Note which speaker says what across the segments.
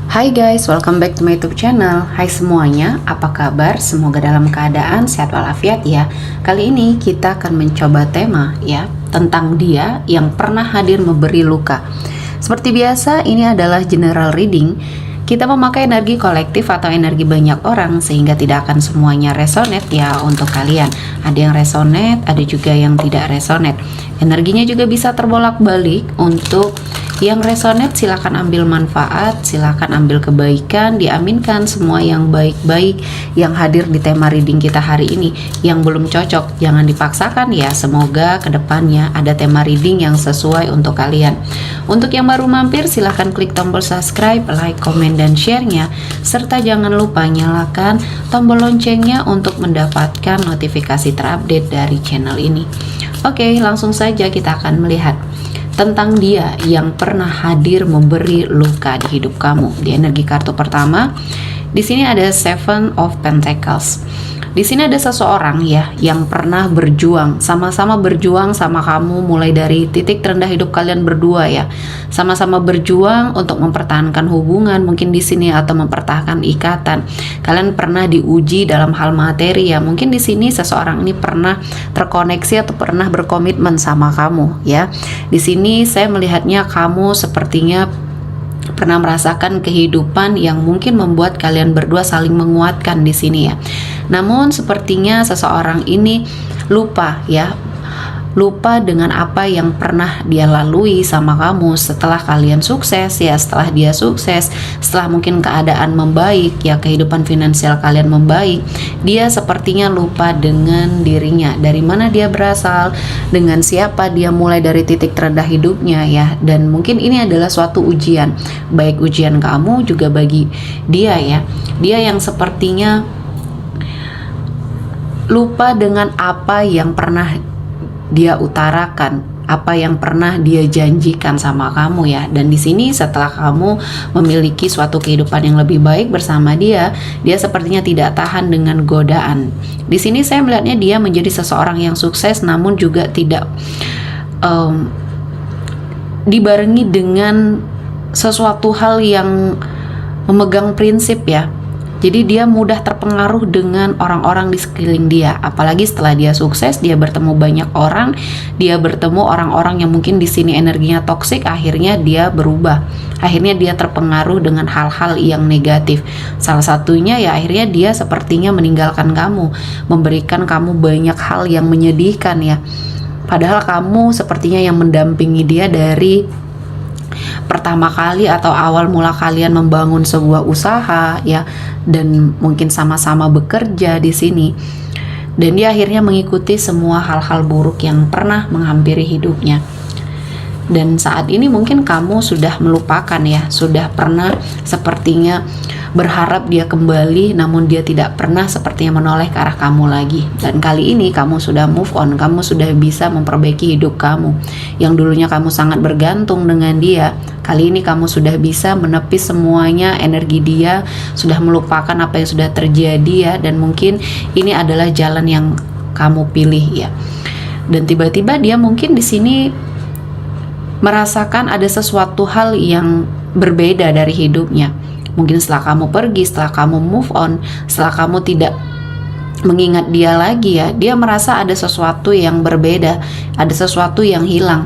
Speaker 1: Hai guys, welcome back to my YouTube channel. Hai semuanya, apa kabar? Semoga dalam keadaan sehat walafiat ya. Kali ini kita akan mencoba tema ya tentang dia yang pernah hadir memberi luka. Seperti biasa, ini adalah general reading. Kita memakai energi kolektif atau energi banyak orang sehingga tidak akan semuanya resonate ya untuk kalian. Ada yang resonate, ada juga yang tidak resonate. Energinya juga bisa terbolak-balik. Untuk yang resonate silakan ambil manfaat, silakan ambil kebaikan, diaminkan semua yang baik-baik yang hadir di tema reading kita hari ini. Yang belum cocok jangan dipaksakan ya, semoga kedepannya ada tema reading yang sesuai untuk kalian. Untuk yang baru mampir silakan klik tombol subscribe, like, komen, dan share-nya, serta jangan lupa nyalakan tombol loncengnya untuk mendapatkan notifikasi terupdate dari channel ini. Oke, langsung saja kita akan melihat tentang dia yang pernah hadir memberi luka di hidup kamu. Di energi kartu pertama, di sini ada Seven of Pentacles. Di sini ada seseorang ya yang pernah berjuang, sama-sama berjuang sama kamu mulai dari titik terendah hidup kalian berdua ya. Sama-sama berjuang untuk mempertahankan hubungan mungkin di sini atau mempertahankan ikatan. Kalian pernah diuji dalam hal materi ya. Mungkin di sini seseorang ini pernah terkoneksi atau pernah berkomitmen sama kamu ya. Di sini saya melihatnya kamu sepertinya pernah merasakan kehidupan yang mungkin membuat kalian berdua saling menguatkan di sini ya. Namun sepertinya seseorang ini lupa dengan apa yang pernah dia lalui sama kamu setelah kalian sukses ya, setelah dia sukses, setelah mungkin keadaan membaik ya, kehidupan finansial kalian membaik, dia sepertinya lupa dengan dirinya, dari mana dia berasal, dengan siapa dia mulai dari titik terendah hidupnya ya. Dan mungkin ini adalah suatu ujian, baik ujian kamu juga bagi dia ya. Dia yang sepertinya lupa dengan apa yang pernah dia utarakan, apa yang pernah dia janjikan sama kamu ya. Dan di sini setelah kamu memiliki suatu kehidupan yang lebih baik bersama dia, dia sepertinya tidak tahan dengan godaan. Di sini saya melihatnya dia menjadi seseorang yang sukses, namun juga tidak dibarengi dengan sesuatu hal yang memegang prinsip ya. Jadi dia mudah terpengaruh dengan orang-orang di sekeliling dia. Apalagi setelah dia sukses, dia bertemu banyak orang, dia bertemu orang-orang yang mungkin di sini energinya toksik, akhirnya dia berubah. Akhirnya dia terpengaruh dengan hal-hal yang negatif. Salah satunya ya akhirnya dia sepertinya meninggalkan kamu, memberikan kamu banyak hal yang menyedihkan ya. Padahal kamu sepertinya yang mendampingi dia dari pertama kali atau awal mula kalian membangun sebuah usaha ya, dan mungkin sama-sama bekerja di sini. Dan dia akhirnya mengikuti semua hal-hal buruk yang pernah menghampiri hidupnya. Dan saat ini mungkin kamu sudah melupakan ya, sudah pernah sepertinya berharap dia kembali, namun dia tidak pernah sepertinya menoleh ke arah kamu lagi. Dan kali ini kamu sudah move on, kamu sudah bisa memperbaiki hidup kamu. Yang dulunya kamu sangat bergantung dengan dia, kali ini kamu sudah bisa menepis semuanya, energi dia, sudah melupakan apa yang sudah terjadi ya. Dan mungkin ini adalah jalan yang kamu pilih ya. Dan tiba-tiba dia mungkin di sini merasakan ada sesuatu hal yang berbeda dari hidupnya. Mungkin setelah kamu pergi, setelah kamu move on, setelah kamu tidak mengingat dia lagi ya, dia merasa ada sesuatu yang berbeda, ada sesuatu yang hilang.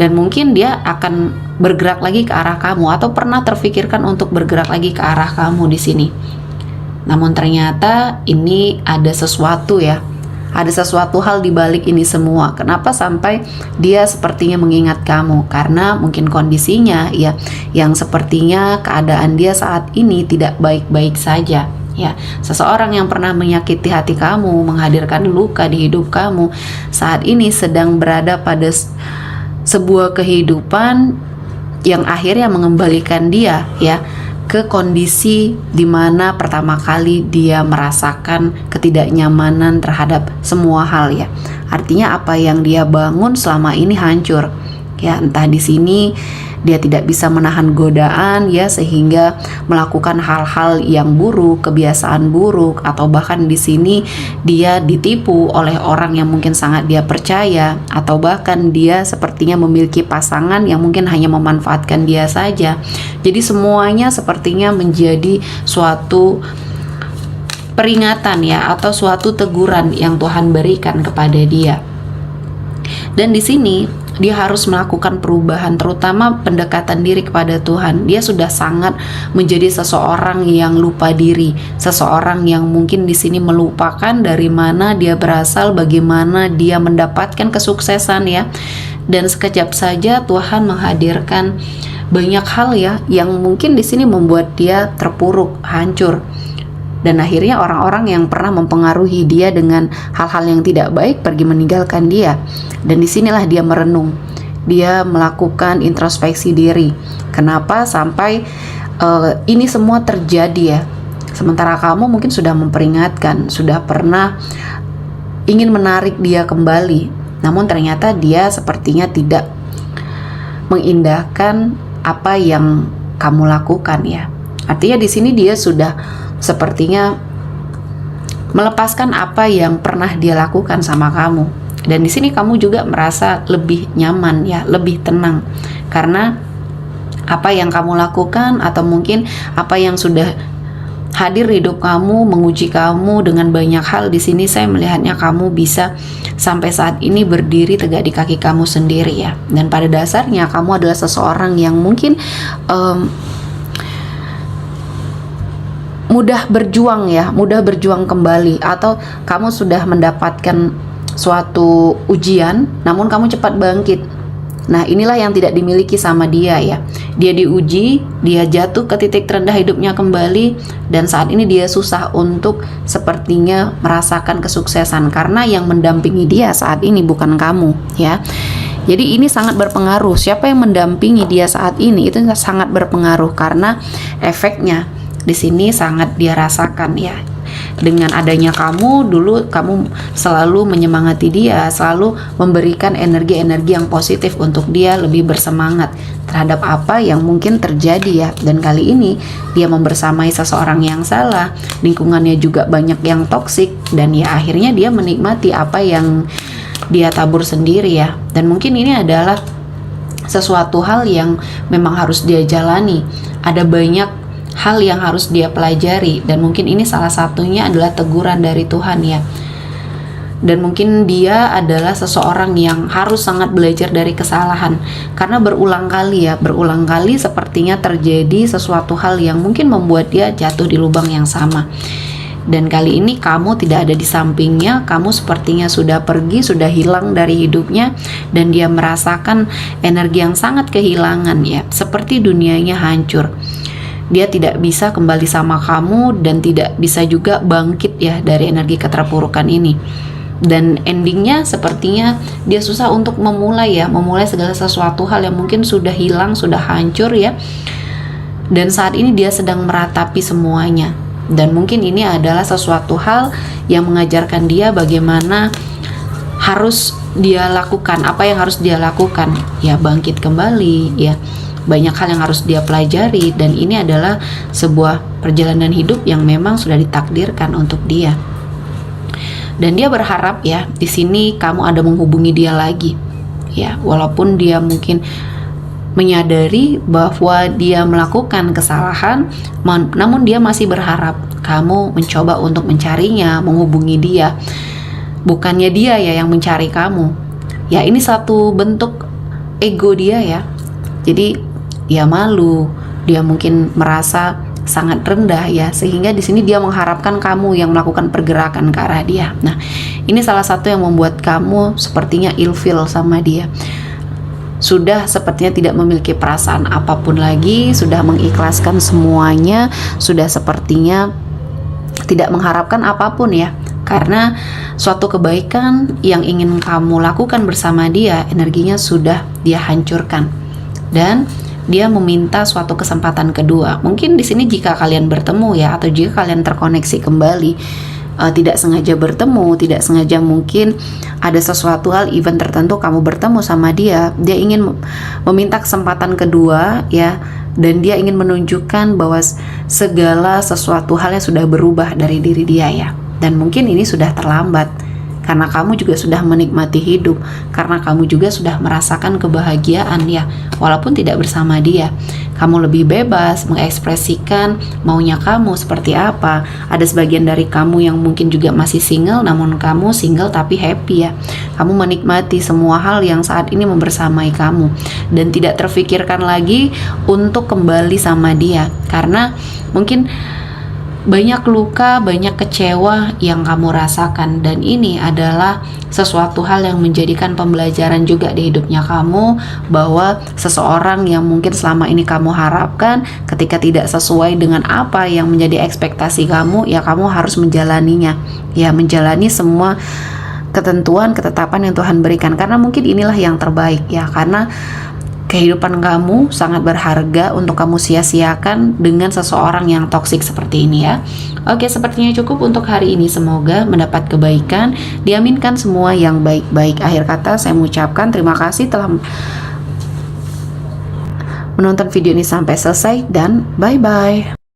Speaker 1: Dan mungkin dia akan bergerak lagi ke arah kamu, atau pernah terfikirkan untuk bergerak lagi ke arah kamu di sini. Namun ternyata ini ada sesuatu ya. Ada sesuatu hal di balik ini semua. Kenapa sampai dia sepertinya mengingat kamu? Karena mungkin kondisinya ya, yang sepertinya keadaan dia saat ini tidak baik-baik saja. Ya, seseorang yang pernah menyakiti hati kamu, menghadirkan luka di hidup kamu, saat ini sedang berada pada sebuah kehidupan yang akhirnya mengembalikan dia ya ke kondisi dimana pertama kali dia merasakan ketidaknyamanan terhadap semua hal ya. Artinya apa yang dia bangun selama ini hancur ya, entah di sini dia tidak bisa menahan godaan ya, sehingga melakukan hal-hal yang buruk, kebiasaan buruk, atau bahkan di sini dia ditipu oleh orang yang mungkin sangat dia percaya, atau bahkan dia sepertinya memiliki pasangan yang mungkin hanya memanfaatkan dia saja. Jadi semuanya sepertinya menjadi suatu peringatan ya, atau suatu teguran yang Tuhan berikan kepada dia. Dan di sini dia harus melakukan perubahan, terutama pendekatan diri kepada Tuhan. Dia sudah sangat menjadi seseorang yang lupa diri, seseorang yang mungkin di sini melupakan dari mana dia berasal, bagaimana dia mendapatkan kesuksesan ya. Dan sekejap saja Tuhan menghadirkan banyak hal ya yang mungkin di sini membuat dia terpuruk, hancur. Dan akhirnya orang-orang yang pernah mempengaruhi dia dengan hal-hal yang tidak baik pergi meninggalkan dia. Dan disinilah dia merenung, dia melakukan introspeksi diri. Kenapa sampai ini semua terjadi ya? Sementara kamu mungkin sudah memperingatkan, sudah pernah ingin menarik dia kembali, namun ternyata dia sepertinya tidak mengindahkan apa yang kamu lakukan ya. Artinya di sini dia sudah sepertinya melepaskan apa yang pernah dia lakukan sama kamu. Dan di sini kamu juga merasa lebih nyaman ya, lebih tenang, karena apa yang kamu lakukan atau mungkin apa yang sudah hadir di hidup kamu, menguji kamu dengan banyak hal. Di sini saya melihatnya kamu bisa sampai saat ini berdiri tegak di kaki kamu sendiri ya. Dan pada dasarnya kamu adalah seseorang yang mungkin mudah berjuang ya, mudah berjuang kembali, atau kamu sudah mendapatkan suatu ujian namun kamu cepat bangkit. Nah, inilah yang tidak dimiliki sama dia ya. Dia diuji, dia jatuh ke titik terendah hidupnya kembali, dan saat ini dia susah untuk sepertinya merasakan kesuksesan karena yang mendampingi dia saat ini bukan kamu ya. Jadi ini sangat berpengaruh. Siapa yang mendampingi dia saat ini itu sangat berpengaruh, karena efeknya di sini sangat dia rasakan ya. Dengan adanya kamu, dulu kamu selalu menyemangati dia, selalu memberikan energi-energi yang positif untuk dia lebih bersemangat terhadap apa yang mungkin terjadi ya. Dan kali ini dia membersamai seseorang yang salah, lingkungannya juga banyak yang toksik, dan ya akhirnya dia menikmati apa yang dia tabur sendiri ya. Dan mungkin ini adalah sesuatu hal yang memang harus dia jalani. Ada banyak hal yang harus dia pelajari, dan mungkin ini salah satunya adalah teguran dari Tuhan ya. Dan mungkin dia adalah seseorang yang harus sangat belajar dari kesalahan, karena berulang kali sepertinya terjadi sesuatu hal yang mungkin membuat dia jatuh di lubang yang sama. Dan kali ini kamu tidak ada di sampingnya, kamu sepertinya sudah pergi, sudah hilang dari hidupnya, dan dia merasakan energi yang sangat kehilangan ya, seperti dunianya hancur. Dia tidak bisa kembali sama kamu dan tidak bisa juga bangkit ya dari energi keterpurukan ini. Dan endingnya sepertinya dia susah untuk memulai segala sesuatu hal yang mungkin sudah hilang, sudah hancur ya. Dan saat ini dia sedang meratapi semuanya. Dan mungkin ini adalah sesuatu hal yang mengajarkan dia bagaimana harus dia lakukan, apa yang harus dia lakukan ya, bangkit kembali ya. Banyak hal yang harus dia pelajari, dan ini adalah sebuah perjalanan hidup yang memang sudah ditakdirkan untuk dia. Dan dia berharap ya, di sini kamu ada menghubungi dia lagi. Ya, walaupun dia mungkin menyadari bahwa dia melakukan kesalahan, namun dia masih berharap kamu mencoba untuk mencarinya, menghubungi dia. Bukannya dia ya yang mencari kamu. Ya, ini satu bentuk ego dia ya. Jadi dia malu, dia mungkin merasa sangat rendah ya, sehingga di sini dia mengharapkan kamu yang melakukan pergerakan ke arah dia. Nah, ini salah satu yang membuat kamu sepertinya ilfil sama dia. Sudah sepertinya tidak memiliki perasaan apapun lagi, sudah mengikhlaskan semuanya, sudah sepertinya tidak mengharapkan apapun ya. Karena suatu kebaikan yang ingin kamu lakukan bersama dia, energinya sudah dia hancurkan. Dan dia meminta suatu kesempatan kedua. Mungkin di sini jika kalian bertemu ya, atau jika kalian terkoneksi kembali, tidak sengaja bertemu, tidak sengaja mungkin ada sesuatu hal event tertentu kamu bertemu sama dia ingin meminta kesempatan kedua ya, dan dia ingin menunjukkan bahwa segala sesuatu hal yang sudah berubah dari diri dia ya. Dan mungkin ini sudah terlambat, karena kamu juga sudah menikmati hidup, karena kamu juga sudah merasakan kebahagiaan ya, walaupun tidak bersama dia. Kamu lebih bebas mengekspresikan maunya kamu seperti apa. Ada sebagian dari kamu yang mungkin juga masih single, namun kamu single tapi happy ya. Kamu menikmati semua hal yang saat ini membersamai kamu, dan tidak terfikirkan lagi untuk kembali sama dia, karena mungkin banyak luka, banyak kecewa yang kamu rasakan, dan ini adalah sesuatu hal yang menjadikan pembelajaran juga di hidupnya kamu, bahwa seseorang yang mungkin selama ini kamu harapkan ketika tidak sesuai dengan apa yang menjadi ekspektasi kamu, ya kamu harus menjalaninya, ya menjalani semua ketentuan, ketetapan yang Tuhan berikan, karena mungkin inilah yang terbaik ya, karena kehidupan kamu sangat berharga untuk kamu sia-siakan dengan seseorang yang toksik seperti ini ya. Oke, sepertinya cukup untuk hari ini. Semoga mendapat kebaikan, diaminkan semua yang baik-baik. Akhir kata saya mengucapkan terima kasih telah menonton video ini sampai selesai, dan bye-bye.